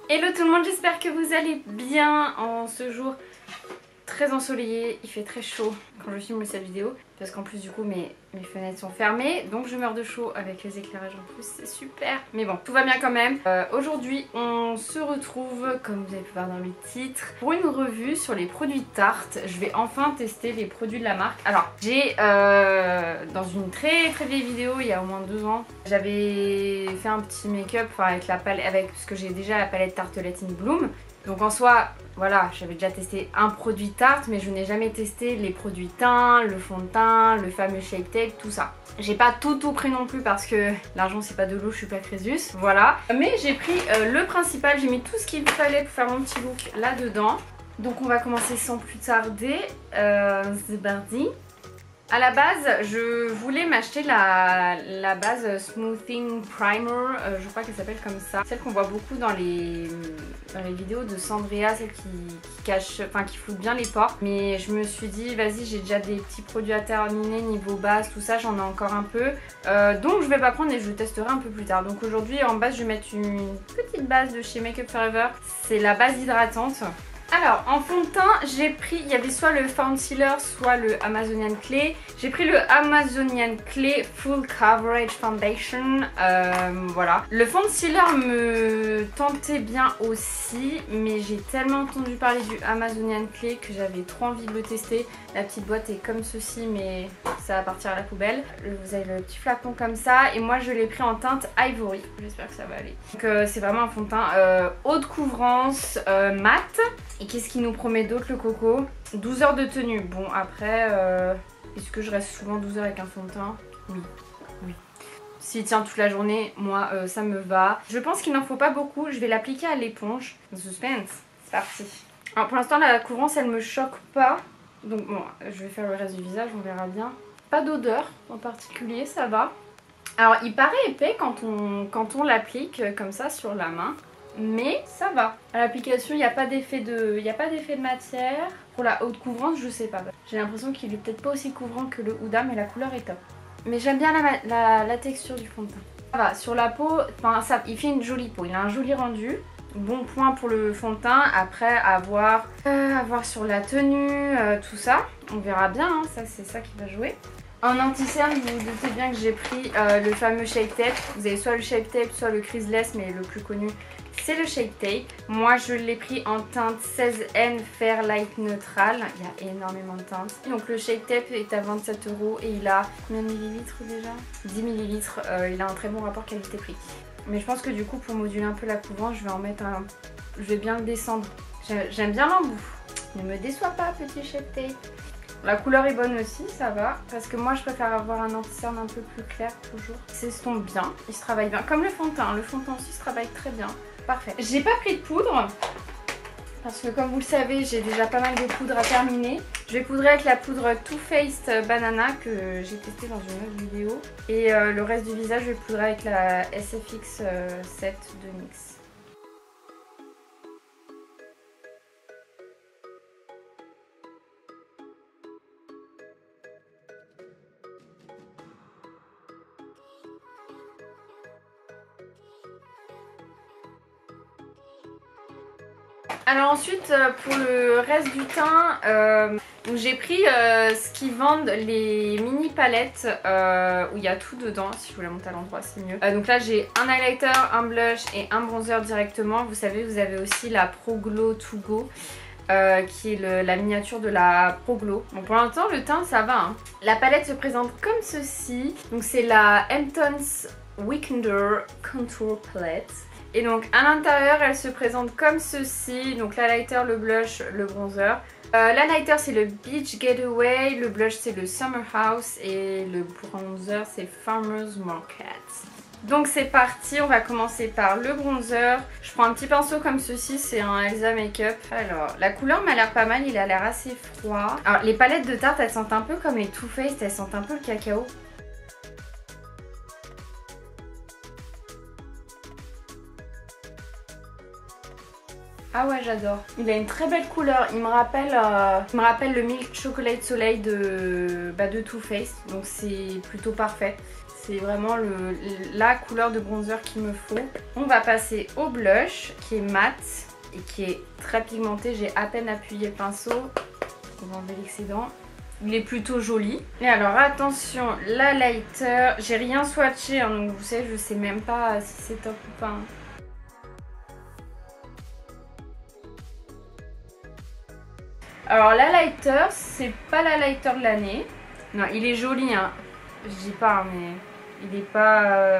Hello tout le monde, j'espère que vous allez bien en ce jour très ensoleillé. Il fait très chaud quand je filme cette vidéo parce qu'en plus du coup mes fenêtres sont fermées, donc je meurs de chaud avec les éclairages en plus, c'est super. Mais bon, tout va bien quand même. Aujourd'hui on se retrouve, comme vous avez pu voir dans le titre, pour une revue sur les produits Tarte. Je vais enfin tester les produits de la marque. Alors j'ai dans une très vieille vidéo il y a au moins 2 ans, j'avais fait un petit make-up avec la palette, parce que j'ai déjà la palette Tartelette in Bloom. Donc en soi, voilà, j'avais déjà testé un produit Tarte, mais je n'ai jamais testé les produits teint, le fond de teint, le fameux Shape Tape, tout ça. J'ai pas tout pris non plus parce que l'argent c'est pas de l'eau, je suis pas Crésus, voilà. Mais j'ai pris le principal, j'ai mis tout ce qu'il fallait pour faire mon petit look là-dedans. Donc on va commencer sans plus tarder, c'est parti. À la base, je voulais m'acheter la base Smoothing Primer, je crois qu'elle s'appelle comme ça. Celle qu'on voit beaucoup dans les vidéos de Sandria, celle qui cache, enfin qui floute bien les pores. Mais je me suis dit, vas-y, j'ai déjà des petits produits à terminer, niveau base, tout ça, j'en ai encore un peu. Donc je vais pas prendre et je le testerai un peu plus tard. Donc aujourd'hui, en base, je vais mettre une petite base de chez Make Up Forever. C'est la base hydratante. Alors en fond de teint j'ai pris, il y avait soit le Concealer soit le Amazonian Clay. J'ai pris le Amazonian Clay Full Coverage Foundation, voilà. Le Concealer me tentait bien aussi, mais j'ai tellement entendu parler du Amazonian Clay que j'avais trop envie de le tester. La petite boîte est comme ceci mais ça va partir à la poubelle. Vous avez le petit flacon comme ça et moi je l'ai pris en teinte Ivory, j'espère que ça va aller. Donc c'est vraiment un fond de teint haute couvrance, mat. Et qu'est-ce qui nous promet d'autre le coco? 12 heures de tenue. Bon après, est-ce que je reste souvent 12 heures avec un fond de teint? Oui, oui. S'il tient toute la journée, moi ça me va. Je pense qu'il n'en faut pas beaucoup. Je vais l'appliquer à l'éponge. Suspense, c'est parti. Alors pour l'instant la couvrance elle me choque pas. Donc bon, je vais faire le reste du visage, on verra bien. Pas d'odeur en particulier, ça va. Alors il paraît épais quand on l'applique comme ça sur la main. Mais ça va. À l'application, il n'y a pas d'effet de matière. Pour la haute couvrance, je sais pas. J'ai l'impression qu'il est peut-être pas aussi couvrant que le Huda, mais la couleur est top. Mais j'aime bien la texture du fond de teint. Ça va, sur la peau, il fait une jolie peau. Il a un joli rendu. Bon point pour le fond de teint. Après, à voir sur la tenue, tout ça. On verra bien, hein. Ça c'est ça qui va jouer. En anti-cerne, vous vous doutez bien que j'ai pris le fameux Shape Tape. Vous avez soit le Shape Tape, soit le Creaseless, mais le plus connu c'est le Shape Tape. Moi je l'ai pris en teinte 16N Fair Light Neutral. Il y a énormément de teintes. Donc le Shape Tape est à 27 € et il a combien de millilitres déjà? 10 millilitres. Il a un très bon rapport qualité-prix. Mais je pense que du coup pour moduler un peu la couvrance, je vais en mettre un... Je vais bien le descendre. J'aime bien l'embout. Ne me déçois pas petit Shape Tape. La couleur est bonne aussi, ça va. Parce que moi je préfère avoir un anti-cerne un peu plus clair toujours. Il s'estompe bien, il se travaille bien. Comme le fond de teint. Le fond de teint aussi se travaille très bien. Parfait. J'ai pas pris de poudre parce que comme vous le savez j'ai déjà pas mal de poudre à terminer. Je vais poudrer avec la poudre Too Faced Banana que j'ai testée dans une autre vidéo. Et le reste du visage je vais poudrer avec la SFX 7 de NYX. Alors ensuite pour le reste du teint, j'ai pris ce qu'ils vendent, les mini palettes où il y a tout dedans. Si je vous la monte à l'endroit c'est mieux. Donc là j'ai un highlighter, un blush et un bronzer directement. Vous savez vous avez aussi la Pro Glow To Go. Qui est la miniature de la Pro Glow. Donc pour l'instant le teint ça va, hein. La palette se présente comme ceci. Donc c'est la Hamptons Weekender Contour Palette. Et donc à l'intérieur elle se présente comme ceci. Donc l'highlighter, le blush, le bronzer. L'highlighter c'est le Beach Getaway, le blush c'est le Summer House et le bronzer c'est Farmer's Market. Donc c'est parti, on va commencer par le bronzer. Je prends un petit pinceau comme ceci, c'est un Elsa Makeup. Alors la couleur m'a l'air pas mal, il a l'air assez froid. Alors les palettes de Tarte elles sentent un peu comme les Too Faced, elles sentent un peu le cacao. Ah ouais j'adore. Il a une très belle couleur, il me rappelle le Milk Chocolate Soleil de Too Faced. Donc c'est plutôt parfait. C'est vraiment la couleur de bronzer qu'il me faut. On va passer au blush qui est mat et qui est très pigmenté. J'ai à peine appuyé le pinceau. On va enlever l'excédent. Il est plutôt joli. Et alors attention, la lighter. J'ai rien swatché, hein, donc vous savez, je sais même pas si c'est top ou pas. Alors la lighter, c'est pas la lighter de l'année. Non, il est joli, hein. Je dis pas, hein, mais il est pas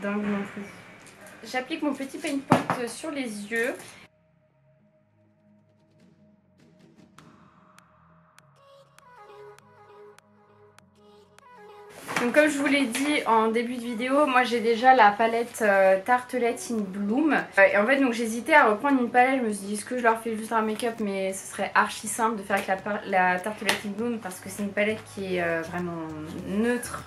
dingue non plus. J'applique mon petit paint pot sur les yeux. Donc comme je vous l'ai dit en début de vidéo, moi j'ai déjà la palette Tartelette in Bloom. Et en fait donc j'hésitais à reprendre une palette, je me suis dit est-ce que je leur fais juste un make-up, mais ce serait archi simple de faire avec la Tartelette in Bloom parce que c'est une palette qui est vraiment neutre.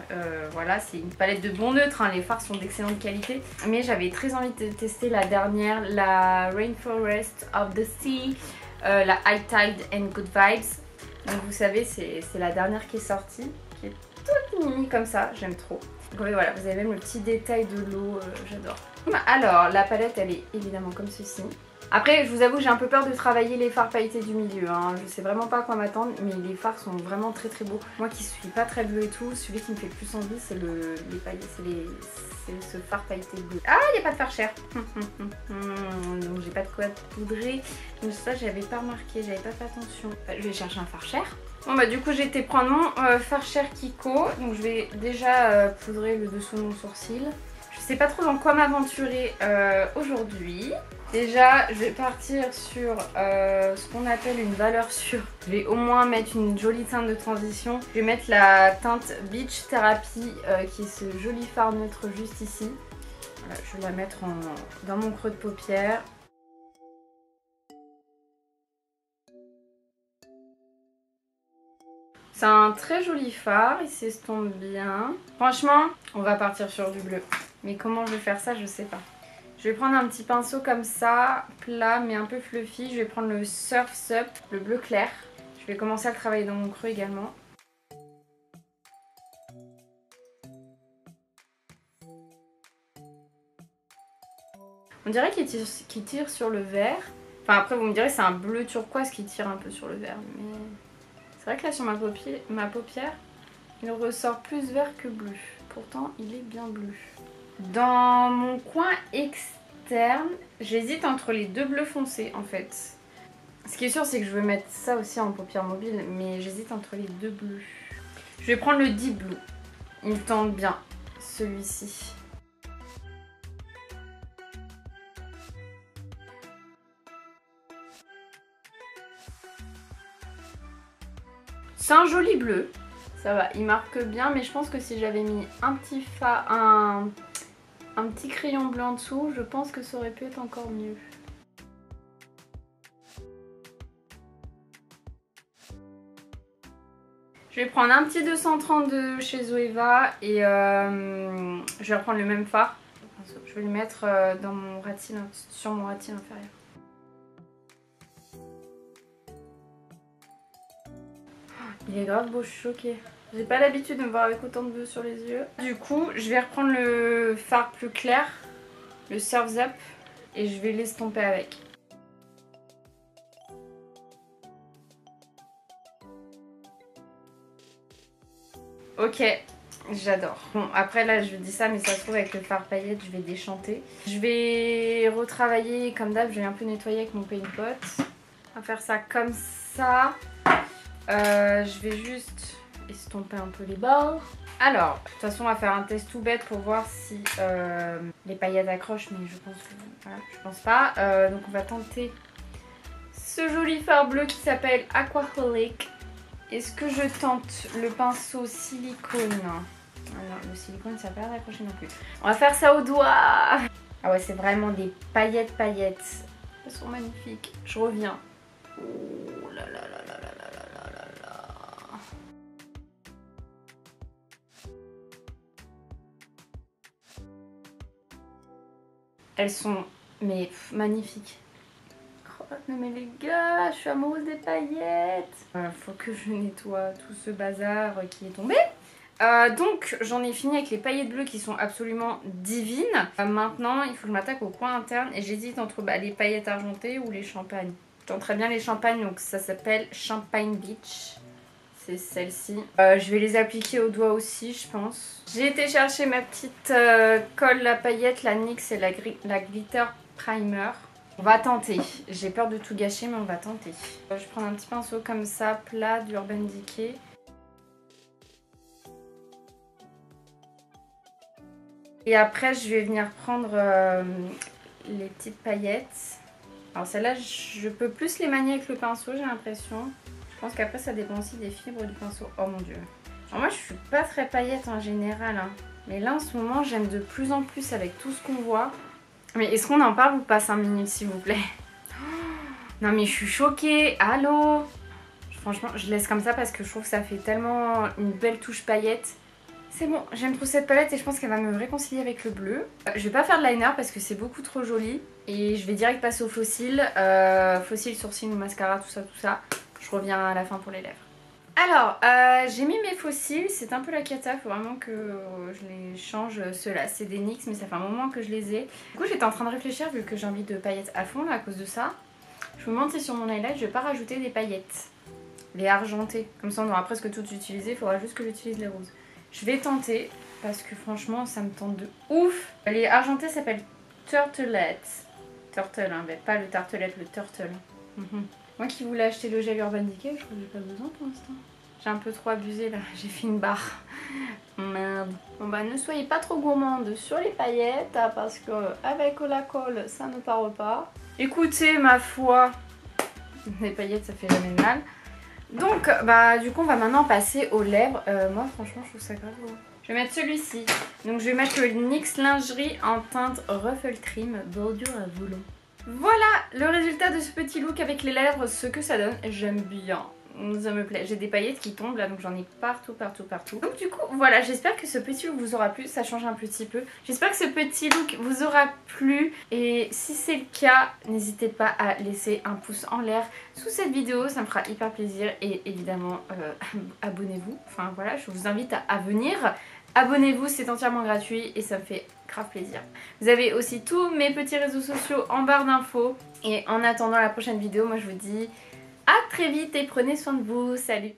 Voilà, c'est une palette de bon neutre, hein. Les fards sont d'excellente qualité. Mais j'avais très envie de tester la dernière, la Rainforest of the Sea, la High Tide and Good Vibes. Donc vous savez c'est la dernière qui est sortie, qui est toute mini comme ça, j'aime trop. Donc voilà, vous avez même le petit détail de l'eau, j'adore. Alors la palette elle est évidemment comme ceci. Après je vous avoue j'ai un peu peur de travailler les fards pailletés du milieu, hein. Je sais vraiment pas à quoi m'attendre, mais les fards sont vraiment très très beaux. Moi qui suis pas très bleu et tout, celui qui me fait le plus envie c'est les paillettes, c'est ce fard pailleté bleu. Ah il n'y a pas de fard cher. Donc j'ai pas de quoi poudrer. Donc ça j'avais pas remarqué, j'avais pas fait attention. Je vais chercher un fard cher. Bon bah du coup j'ai été prendre mon fard cher Kiko. Donc je vais déjà poudrer le dessous de mon sourcil. Je sais pas trop dans quoi m'aventurer aujourd'hui. Déjà, je vais partir sur ce qu'on appelle une valeur sûre. Je vais au moins mettre une jolie teinte de transition. Je vais mettre la teinte Beach Therapy qui est ce joli fard neutre juste ici. Voilà, je vais la mettre dans mon creux de paupière. C'est un très joli fard, il s'estompe bien. Franchement, on va partir sur du bleu. Mais comment je vais faire ça, je sais pas. Je vais prendre un petit pinceau comme ça, plat mais un peu fluffy. Je vais prendre le Surf's Up, le bleu clair. Je vais commencer à le travailler dans mon creux également. On dirait qu'il tire sur le vert. Enfin après vous me direz c'est un bleu turquoise qui tire un peu sur le vert. Mais c'est vrai que là sur ma paupière, il ressort plus vert que bleu. Pourtant il est bien bleu. Dans mon coin externe, j'hésite entre les deux bleus foncés en fait. Ce qui est sûr c'est que je veux mettre ça aussi en paupière mobile, mais j'hésite entre les deux bleus. Je vais prendre le Deep Blue. Il me tente bien, celui-ci. C'est un joli bleu. Ça va, il marque bien, mais je pense que si j'avais mis un petit crayon bleu en dessous, je pense que ça aurait pu être encore mieux. Je vais prendre un petit 230 de chez Zoeva et je vais reprendre le même fard. Je vais le mettre dans mon sur mon ratine inférieur. Il est grave beau, je suis choquée. J'ai pas l'habitude de me voir avec autant de bleu sur les yeux. Du coup, je vais reprendre le fard plus clair, le Surf's Up, et je vais l'estomper avec. Ok, j'adore. Bon, après là je dis ça, mais ça se trouve avec le fard paillette je vais déchanter. Je vais retravailler comme d'hab, je vais un peu nettoyer avec mon paint pot. On va faire ça comme ça. Je vais juste estomper un peu les bords. Alors, de toute façon on va faire un test tout bête pour voir si les paillettes accrochent, mais je pense pas. Donc on va tenter ce joli fard bleu qui s'appelle Aquaholic. Est-ce que je tente le pinceau silicone? Alors, le silicone ça n'a pas l'air d'accrocher non plus. On va faire ça au doigt. Ah ouais, c'est vraiment des paillettes. Elles sont magnifiques. Je reviens. Oh là là là là là là là là là. Elles sont magnifiques. Non mais les gars, je suis amoureuse des paillettes. Faut que je nettoie tout ce bazar qui est tombé. Donc j'en ai fini avec les paillettes bleues qui sont absolument divines. Maintenant il faut que je m'attaque au coin interne et j'hésite entre les paillettes argentées ou les champagnes. Je tenterais bien les champagnes, donc ça s'appelle Champagne Beach. C'est celle-ci. Je vais les appliquer au doigt aussi je pense. J'ai été chercher ma petite colle à paillettes, la NYX et la Glitter Primer. On va tenter. J'ai peur de tout gâcher mais on va tenter. Je vais prendre un petit pinceau comme ça, plat d'Urban Decay. Et après je vais venir prendre les petites paillettes. Alors celles-là je peux plus les manier avec le pinceau j'ai l'impression. Je pense qu'après ça dépend aussi des fibres du pinceau. Oh mon dieu. Alors moi je suis pas très paillette en général hein. Mais là en ce moment j'aime de plus en plus avec tout ce qu'on voit. Mais est-ce qu'on en parle ou pas 5 minutes s'il vous plaît? Non mais je suis choquée. Allô? Franchement je laisse comme ça parce que je trouve que ça fait tellement une belle touche paillette. C'est bon, j'aime trop cette palette et je pense qu'elle va me réconcilier avec le bleu. Je vais pas faire de liner parce que c'est beaucoup trop joli. Et je vais direct passer au fossile. Fossile, sourcil ou mascara, tout ça. Je reviens à la fin pour les lèvres. Alors, j'ai mis mes fossiles, c'est un peu la cata, il faut vraiment que je les change. Ceux-là, c'est des NYX, mais ça fait un moment que je les ai. Du coup, j'étais en train de réfléchir, vu que j'ai envie de paillettes à fond là, à cause de ça. Je me demande si sur mon highlight, je vais pas rajouter des paillettes. Les argentées. Comme ça, on aura presque toutes utilisées, il faudra juste que j'utilise les roses. Je vais tenter, parce que franchement, ça me tente de ouf. Les argentées s'appellent Turtlettes. Turtle, hein, mais pas le tartelette, le turtle. Moi qui voulais acheter le gel Urban Decay, je crois que j'ai pas besoin pour l'instant. J'ai un peu trop abusé là, j'ai fait une barre. Merde. Bon bah ne soyez pas trop gourmande sur les paillettes, hein, parce que avec la colle, ça ne part pas. Écoutez, ma foi, les paillettes ça fait jamais de mal. Donc bah du coup on va maintenant passer aux lèvres. Moi franchement je trouve ça grave beau. Je vais mettre celui-ci. Donc je vais mettre le NYX Lingerie en teinte Ruffle Trim bordure à volant. Voilà le résultat de ce petit look avec les lèvres, ce que ça donne. J'aime bien, ça me plaît. J'ai des paillettes qui tombent là donc j'en ai partout. Donc du coup voilà, j'espère que ce petit look vous aura plu, ça change un petit peu. J'espère que ce petit look vous aura plu et si c'est le cas, n'hésitez pas à laisser un pouce en l'air sous cette vidéo, ça me fera hyper plaisir et évidemment abonnez-vous. Enfin voilà, je vous invite à venir. Abonnez-vous, c'est entièrement gratuit et ça me fait grave plaisir. Vous avez aussi tous mes petits réseaux sociaux en barre d'infos. Et en attendant la prochaine vidéo, moi je vous dis à très vite et prenez soin de vous. Salut!